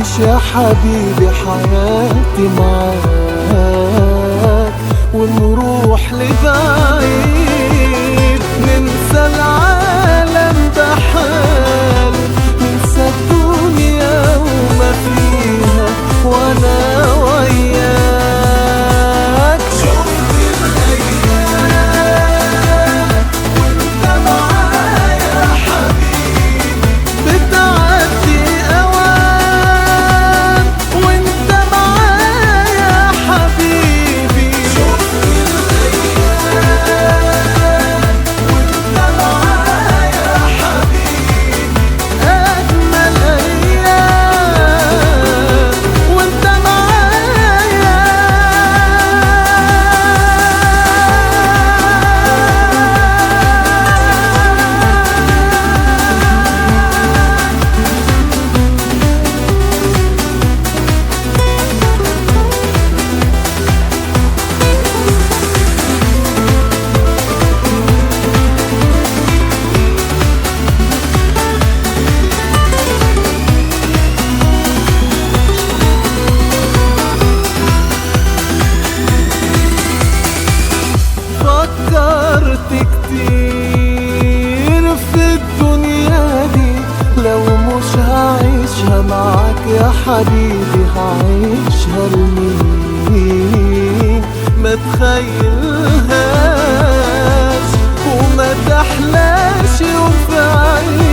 أعيش يا حبيبي حياتي معاك، ونروح لبعيد ننسى العالم بحال، ننسى الدنيا وما فيها وانا وياك. شفت الأيام وانت معايا حبيبي، بتعدي أوام وانت معايا حبيبي. شفت الأيام وانت معايا حبيبي، أجمل أيام وانت معايا. فكرت كتير في الدنيا دي، لو مش هعيشها معاك يا حبيبي هعيشها لمين؟ ما تخيلهاش وما تحلاش يوم في عيني